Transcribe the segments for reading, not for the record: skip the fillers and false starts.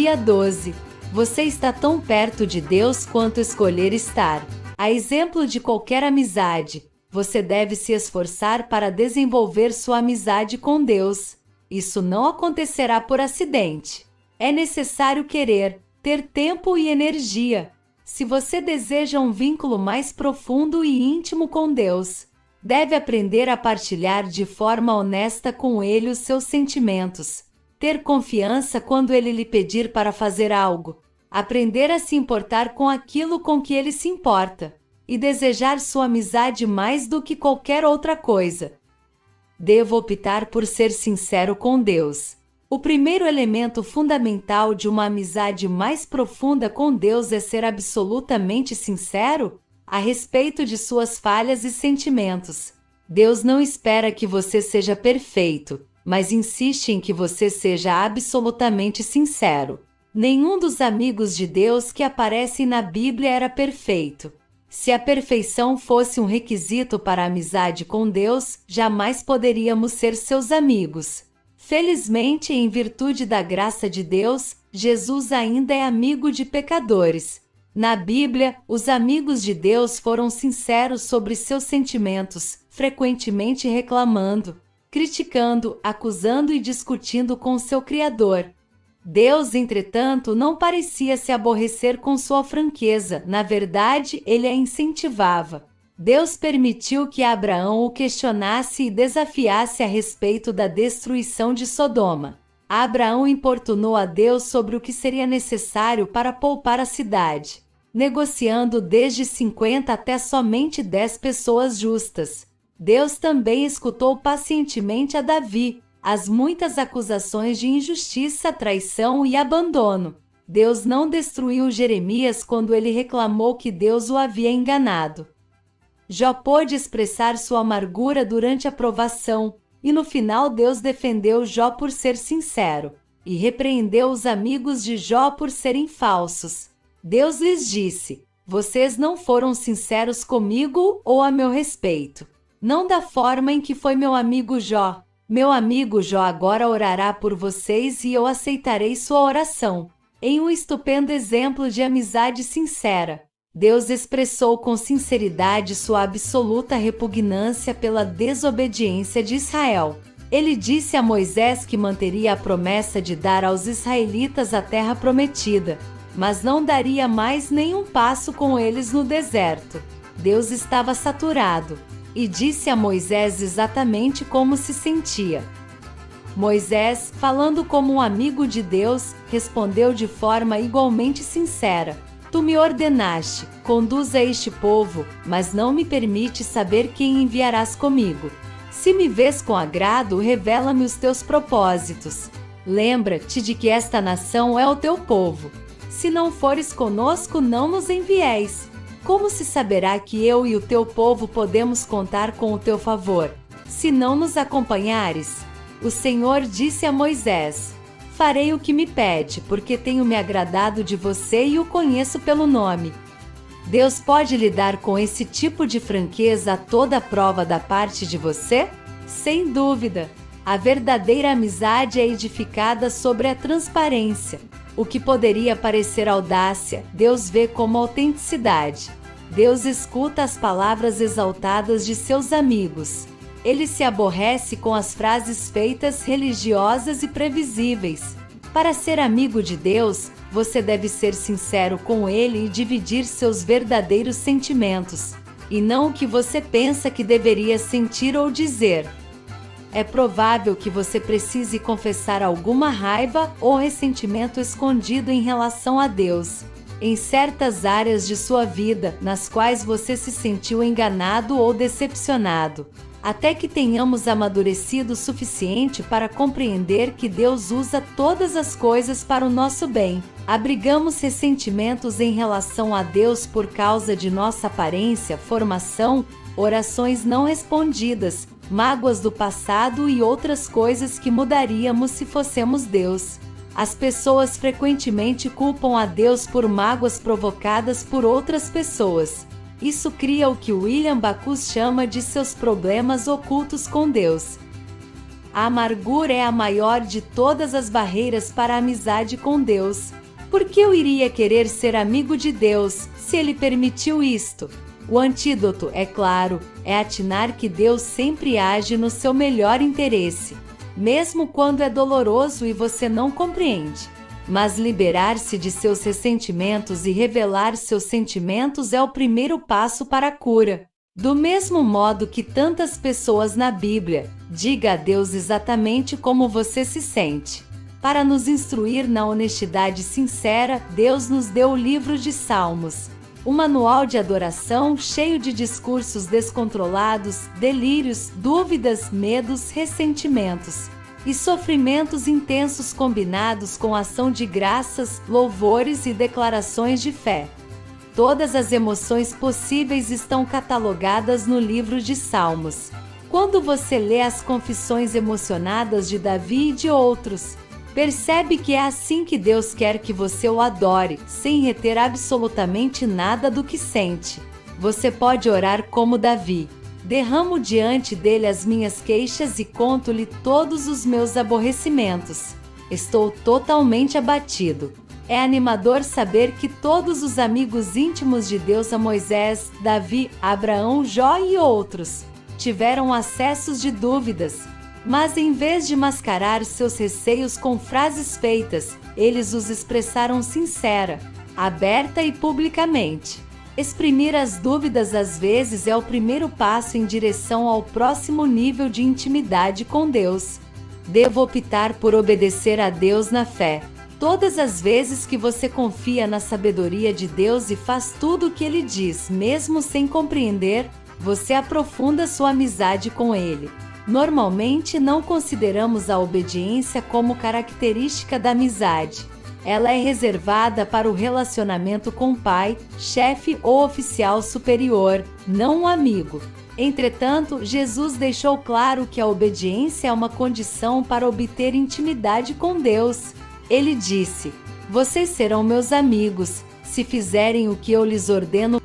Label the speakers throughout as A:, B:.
A: Dia 12. Você está tão perto de Deus quanto escolher estar. A exemplo de qualquer amizade, você deve se esforçar para desenvolver sua amizade com Deus. Isso não acontecerá por acidente. É necessário querer, ter tempo e energia. Se você deseja um vínculo mais profundo e íntimo com Deus, deve aprender a partilhar de forma honesta com Ele os seus sentimentos, ter confiança quando Ele lhe pedir para fazer algo, aprender a se importar com aquilo com que Ele se importa, e desejar sua amizade mais do que qualquer outra coisa. Devo optar por ser sincero com Deus. O primeiro elemento fundamental de uma amizade mais profunda com Deus é ser absolutamente sincero a respeito de suas falhas e sentimentos. Deus não espera que você seja perfeito, mas insiste em que você seja absolutamente sincero. Nenhum dos amigos de Deus que aparecem na Bíblia era perfeito. Se a perfeição fosse um requisito para a amizade com Deus, jamais poderíamos ser seus amigos. Felizmente, em virtude da graça de Deus, Jesus ainda é amigo de pecadores. Na Bíblia, os amigos de Deus foram sinceros sobre seus sentimentos, frequentemente reclamando, criticando, acusando e discutindo com seu Criador. Deus, entretanto, não parecia se aborrecer com sua franqueza. Na verdade, ele a incentivava. Deus permitiu que Abraão o questionasse e desafiasse a respeito da destruição de Sodoma. Abraão importunou a Deus sobre o que seria necessário para poupar a cidade, negociando desde 50 até somente 10 pessoas justas. Deus também escutou pacientemente a Davi, as muitas acusações de injustiça, traição e abandono. Deus não destruiu Jeremias quando ele reclamou que Deus o havia enganado. Jó pôde expressar sua amargura durante a provação, e no final Deus defendeu Jó por ser sincero, e repreendeu os amigos de Jó por serem falsos. Deus lhes disse: vocês não foram sinceros comigo ou a meu respeito. Não da forma em que foi meu amigo Jó. Meu amigo Jó agora orará por vocês e eu aceitarei sua oração. Em um estupendo exemplo de amizade sincera, Deus expressou com sinceridade sua absoluta repugnância pela desobediência de Israel. Ele disse a Moisés que manteria a promessa de dar aos israelitas a terra prometida, mas não daria mais nenhum passo com eles no deserto. Deus estava saturado, e disse a Moisés exatamente como se sentia. Moisés, falando como um amigo de Deus, respondeu de forma igualmente sincera: Tu me ordenaste, conduza este povo, mas não me permite saber quem enviarás comigo. Se me vês com agrado, revela-me os teus propósitos. Lembra-te de que esta nação é o teu povo. Se não fores conosco, não nos envieis. Como se saberá que eu e o teu povo podemos contar com o teu favor, se não nos acompanhares? O Senhor disse a Moisés: Farei o que me pede, porque tenho me agradado de você e o conheço pelo nome. Deus pode lidar com esse tipo de franqueza a toda prova da parte de você? Sem dúvida. A verdadeira amizade é edificada sobre a transparência. O que poderia parecer audácia, Deus vê como autenticidade. Deus escuta as palavras exaltadas de seus amigos. Ele se aborrece com as frases feitas, religiosas e previsíveis. Para ser amigo de Deus, você deve ser sincero com Ele e dividir seus verdadeiros sentimentos, e não o que você pensa que deveria sentir ou dizer. É provável que você precise confessar alguma raiva ou ressentimento escondido em relação a Deus, em certas áreas de sua vida nas quais você se sentiu enganado ou decepcionado. Até que tenhamos amadurecido o suficiente para compreender que Deus usa todas as coisas para o nosso bem. Abrigamos ressentimentos em relação a Deus por causa de nossa aparência, formação, orações não respondidas, mágoas do passado e outras coisas que mudaríamos se fossemos Deus. As pessoas frequentemente culpam a Deus por mágoas provocadas por outras pessoas. Isso cria o que William Backus chama de seus problemas ocultos com Deus. A amargura é a maior de todas as barreiras para a amizade com Deus. Por que eu iria querer ser amigo de Deus, se Ele permitiu isto? O antídoto, é claro, é atinar que Deus sempre age no seu melhor interesse, mesmo quando é doloroso e você não compreende. Mas liberar-se de seus ressentimentos e revelar seus sentimentos é o primeiro passo para a cura. Do mesmo modo que tantas pessoas na Bíblia, diga a Deus exatamente como você se sente. Para nos instruir na honestidade sincera, Deus nos deu o livro de Salmos, um manual de adoração cheio de discursos descontrolados, delírios, dúvidas, medos, ressentimentos e sofrimentos intensos combinados com ação de graças, louvores e declarações de fé. Todas as emoções possíveis estão catalogadas no livro de Salmos. Quando você lê as confissões emocionadas de Davi e de outros, percebe que é assim que Deus quer que você o adore, sem reter absolutamente nada do que sente. Você pode orar como Davi. Derramo diante dele as minhas queixas e conto-lhe todos os meus aborrecimentos. Estou totalmente abatido. É animador saber que todos os amigos íntimos de Deus a Moisés, Davi, Abraão, Jó e outros tiveram acessos de dúvidas, mas em vez de mascarar seus receios com frases feitas, eles os expressaram sincera, aberta e publicamente. Exprimir as dúvidas às vezes é o primeiro passo em direção ao próximo nível de intimidade com Deus. Devo optar por obedecer a Deus na fé. Todas as vezes que você confia na sabedoria de Deus e faz tudo o que Ele diz, mesmo sem compreender, você aprofunda sua amizade com Ele. Normalmente não consideramos a obediência como característica da amizade. Ela é reservada para o relacionamento com o pai, chefe ou oficial superior, não um amigo. Entretanto, Jesus deixou claro que a obediência é uma condição para obter intimidade com Deus. Ele disse: "Vocês serão meus amigos, se fizerem o que eu lhes ordeno."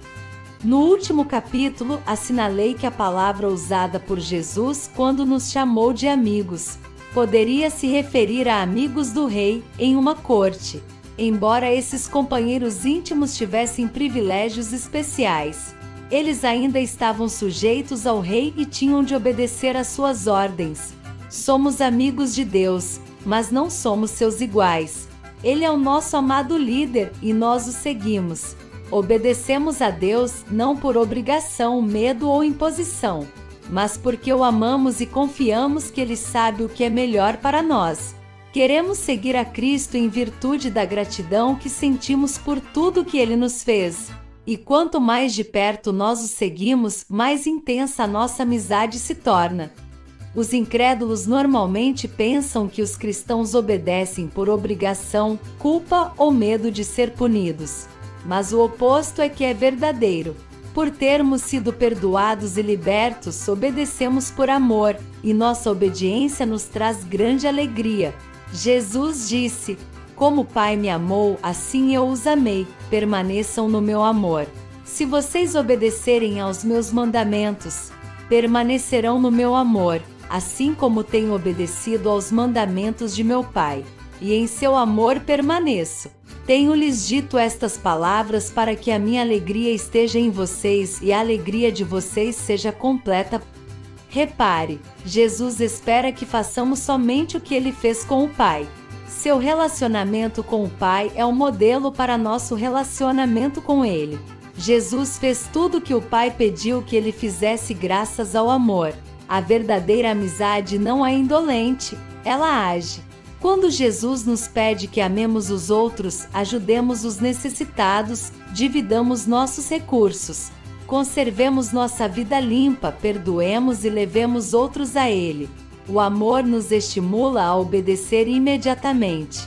A: No último capítulo, assinalei que a palavra usada por Jesus quando nos chamou de amigos poderia se referir a amigos do rei em uma corte, embora esses companheiros íntimos tivessem privilégios especiais. Eles ainda estavam sujeitos ao rei e tinham de obedecer às suas ordens. Somos amigos de Deus, mas não somos seus iguais. Ele é o nosso amado líder e nós o seguimos. Obedecemos a Deus não por obrigação, medo ou imposição, mas porque o amamos e confiamos que Ele sabe o que é melhor para nós. Queremos seguir a Cristo em virtude da gratidão que sentimos por tudo que Ele nos fez. E quanto mais de perto nós o seguimos, mais intensa a nossa amizade se torna. Os incrédulos normalmente pensam que os cristãos obedecem por obrigação, culpa ou medo de ser punidos. Mas o oposto é que é verdadeiro. Por termos sido perdoados e libertos, obedecemos por amor, e nossa obediência nos traz grande alegria. Jesus disse: "Como o Pai me amou, assim eu os amei, permaneçam no meu amor. Se vocês obedecerem aos meus mandamentos, permanecerão no meu amor, assim como tenho obedecido aos mandamentos de meu Pai, e em seu amor permaneço. Tenho-lhes dito estas palavras para que a minha alegria esteja em vocês e a alegria de vocês seja completa." Repare, Jesus espera que façamos somente o que Ele fez com o Pai. Seu relacionamento com o Pai é um modelo para nosso relacionamento com Ele. Jesus fez tudo o que o Pai pediu que Ele fizesse graças ao amor. A verdadeira amizade não é indolente, ela age. Quando Jesus nos pede que amemos os outros, ajudemos os necessitados, dividamos nossos recursos, conservemos nossa vida limpa, perdoemos e levemos outros a Ele. O amor nos estimula a obedecer imediatamente.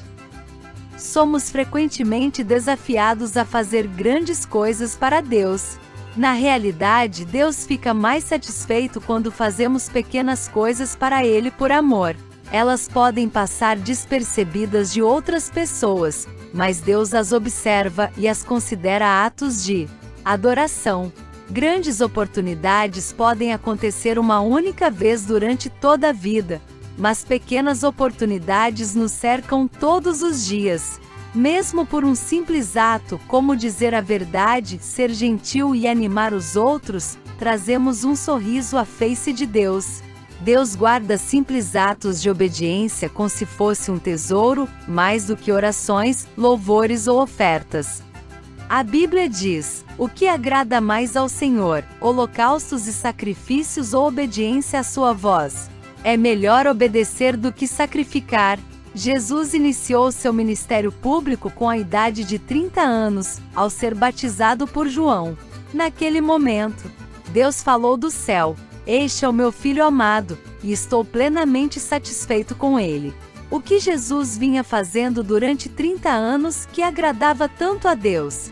A: Somos frequentemente desafiados a fazer grandes coisas para Deus. Na realidade, Deus fica mais satisfeito quando fazemos pequenas coisas para Ele por amor. Elas podem passar despercebidas de outras pessoas, mas Deus as observa e as considera atos de adoração. Grandes oportunidades podem acontecer uma única vez durante toda a vida, mas pequenas oportunidades nos cercam todos os dias. Mesmo por um simples ato, como dizer a verdade, ser gentil e animar os outros, trazemos um sorriso à face de Deus. Deus guarda simples atos de obediência como se fosse um tesouro, mais do que orações, louvores ou ofertas. A Bíblia diz: o que agrada mais ao Senhor, holocaustos e sacrifícios ou obediência à sua voz? É melhor obedecer do que sacrificar. Jesus iniciou seu ministério público com a idade de 30 anos, ao ser batizado por João. Naquele momento, Deus falou do céu: "Este é o meu Filho amado, e estou plenamente satisfeito com ele." O que Jesus vinha fazendo durante 30 anos que agradava tanto a Deus?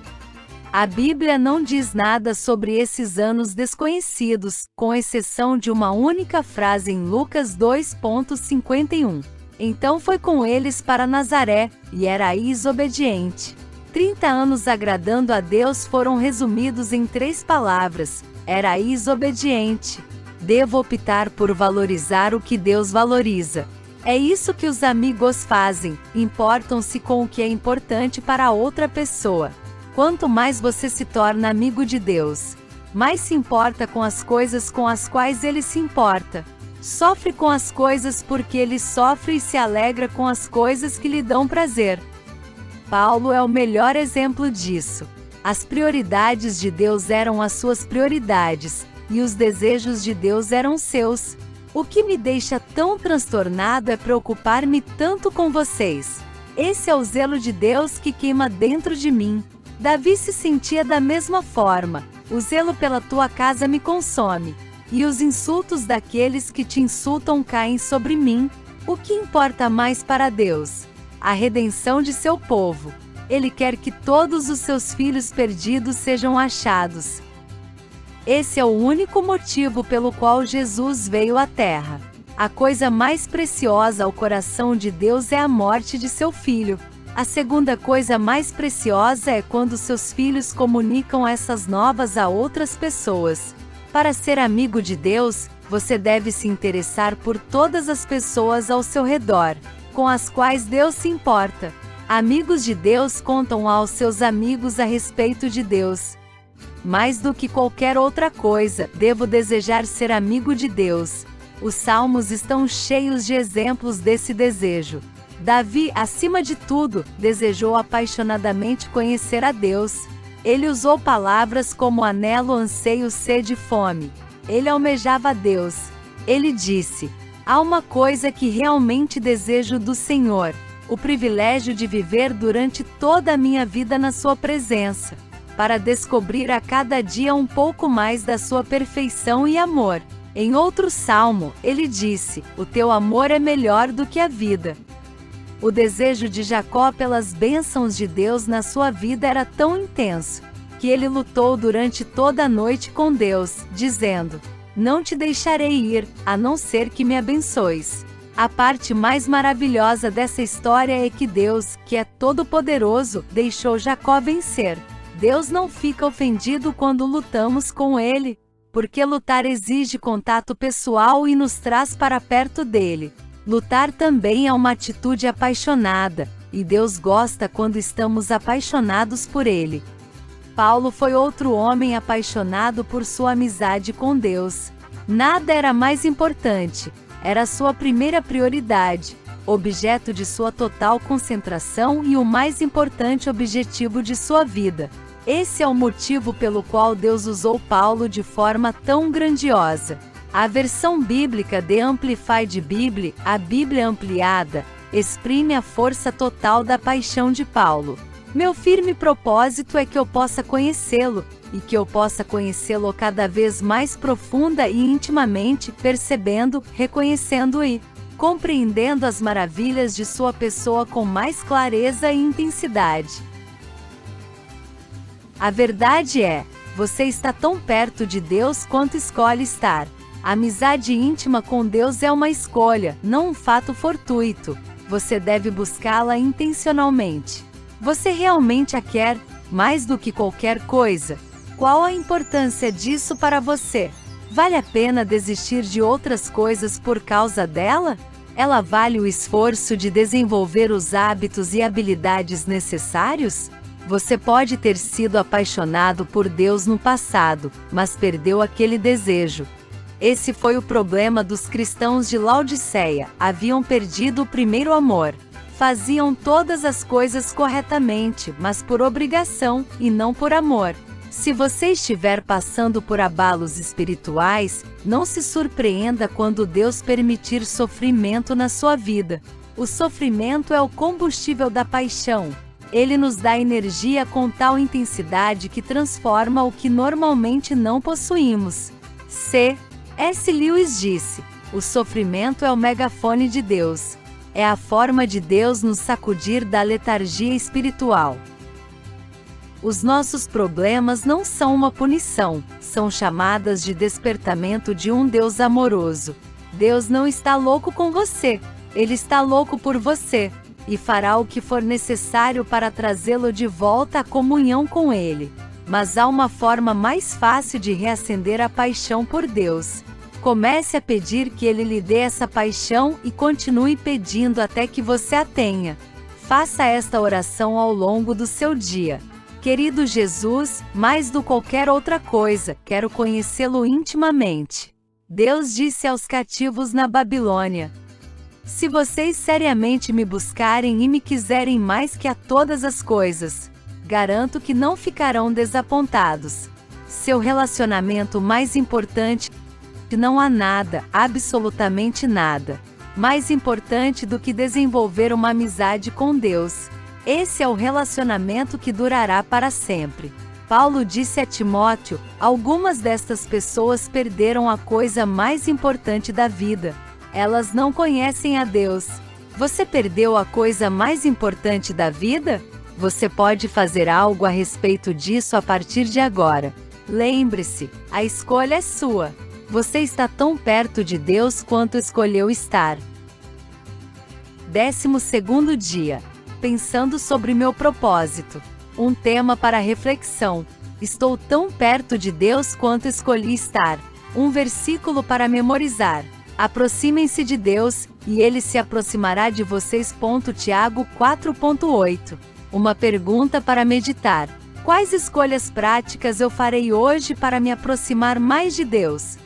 A: A Bíblia não diz nada sobre esses anos desconhecidos, com exceção de uma única frase em Lucas 2:51. Então foi com eles para Nazaré, e Eraís obediente. 30 anos agradando a Deus foram resumidos em 3 palavras: Eraís obediente. Devo optar por valorizar o que Deus valoriza. É isso que os amigos fazem, importam-se com o que é importante para outra pessoa. Quanto mais você se torna amigo de Deus, mais se importa com as coisas com as quais Ele se importa. Sofre com as coisas porque Ele sofre e se alegra com as coisas que lhe dão prazer. Paulo é o melhor exemplo disso. As prioridades de Deus eram as suas prioridades, e os desejos de Deus eram seus. O que me deixa tão transtornado é preocupar-me tanto com vocês. Esse é o zelo de Deus que queima dentro de mim. Davi se sentia da mesma forma: o zelo pela tua casa me consome, e os insultos daqueles que te insultam caem sobre mim. O que importa mais para Deus? A redenção de seu povo. Ele quer que todos os seus filhos perdidos sejam achados. Esse é o único motivo pelo qual Jesus veio à Terra. A coisa mais preciosa ao coração de Deus é a morte de seu filho. A segunda coisa mais preciosa é quando seus filhos comunicam essas novas a outras pessoas. Para ser amigo de Deus, você deve se interessar por todas as pessoas ao seu redor, com as quais Deus se importa. Amigos de Deus contam aos seus amigos a respeito de Deus. Mais do que qualquer outra coisa, devo desejar ser amigo de Deus. Os Salmos estão cheios de exemplos desse desejo. Davi, acima de tudo, desejou apaixonadamente conhecer a Deus. Ele usou palavras como anelo, anseio, sede e fome. Ele almejava a Deus. Ele disse: há uma coisa que realmente desejo do Senhor, o privilégio de viver durante toda a minha vida na sua presença, para descobrir a cada dia um pouco mais da sua perfeição e amor. Em outro salmo, ele disse: o teu amor é melhor do que a vida. O desejo de Jacó pelas bênçãos de Deus na sua vida era tão intenso, que ele lutou durante toda a noite com Deus, dizendo: não te deixarei ir, a não ser que me abençoes. A parte mais maravilhosa dessa história é que Deus, que é todo-poderoso, deixou Jacó vencer. Deus não fica ofendido quando lutamos com Ele, porque lutar exige contato pessoal e nos traz para perto dele. Lutar também é uma atitude apaixonada, e Deus gosta quando estamos apaixonados por Ele. Paulo foi outro homem apaixonado por sua amizade com Deus. Nada era mais importante, era sua primeira prioridade, objeto de sua total concentração e o mais importante objetivo de sua vida. Esse é o motivo pelo qual Deus usou Paulo de forma tão grandiosa. A versão bíblica The Amplified Bible, a Bíblia ampliada, exprime a força total da paixão de Paulo. Meu firme propósito é que eu possa conhecê-lo, e que eu possa conhecê-lo cada vez mais profunda e intimamente, percebendo, reconhecendo e compreendendo as maravilhas de sua pessoa com mais clareza e intensidade. A verdade é, você está tão perto de Deus quanto escolhe estar. A amizade íntima com Deus é uma escolha, não um fato fortuito. Você deve buscá-la intencionalmente. Você realmente a quer, mais do que qualquer coisa? Qual a importância disso para você? Vale a pena desistir de outras coisas por causa dela? Ela vale o esforço de desenvolver os hábitos e habilidades necessários? Você pode ter sido apaixonado por Deus no passado, mas perdeu aquele desejo. Esse foi o problema dos cristãos de Laodiceia, haviam perdido o primeiro amor. Faziam todas as coisas corretamente, mas por obrigação, e não por amor. Se você estiver passando por abalos espirituais, não se surpreenda quando Deus permitir sofrimento na sua vida. O sofrimento é o combustível da paixão. Ele nos dá energia com tal intensidade que transforma o que normalmente não possuímos. C.S. Lewis disse: o sofrimento é o megafone de Deus. É a forma de Deus nos sacudir da letargia espiritual. Os nossos problemas não são uma punição, são chamadas de despertamento de um Deus amoroso. Deus não está louco com você, Ele está louco por você, e fará o que for necessário para trazê-lo de volta à comunhão com Ele. Mas há uma forma mais fácil de reacender a paixão por Deus. Comece a pedir que Ele lhe dê essa paixão e continue pedindo até que você a tenha. Faça esta oração ao longo do seu dia. Querido Jesus, mais do que qualquer outra coisa, quero conhecê-lo intimamente. Deus disse aos cativos na Babilônia: se vocês seriamente me buscarem e me quiserem mais que a todas as coisas, garanto que não ficarão desapontados. Seu relacionamento mais importante, não há nada, absolutamente nada, mais importante do que desenvolver uma amizade com Deus. Esse é o relacionamento que durará para sempre. Paulo disse a Timóteo: algumas destas pessoas perderam a coisa mais importante da vida. Elas não conhecem a Deus. Você perdeu a coisa mais importante da vida? Você pode fazer algo a respeito disso a partir de agora. Lembre-se, a escolha é sua. Você está tão perto de Deus quanto escolheu estar. 12º dia. Pensando sobre meu propósito. Um tema para reflexão. Estou tão perto de Deus quanto escolhi estar. Um versículo para memorizar. Aproximem-se de Deus, e Ele se aproximará de vocês. Tiago 4.8. Uma pergunta para meditar. Quais escolhas práticas eu farei hoje para me aproximar mais de Deus?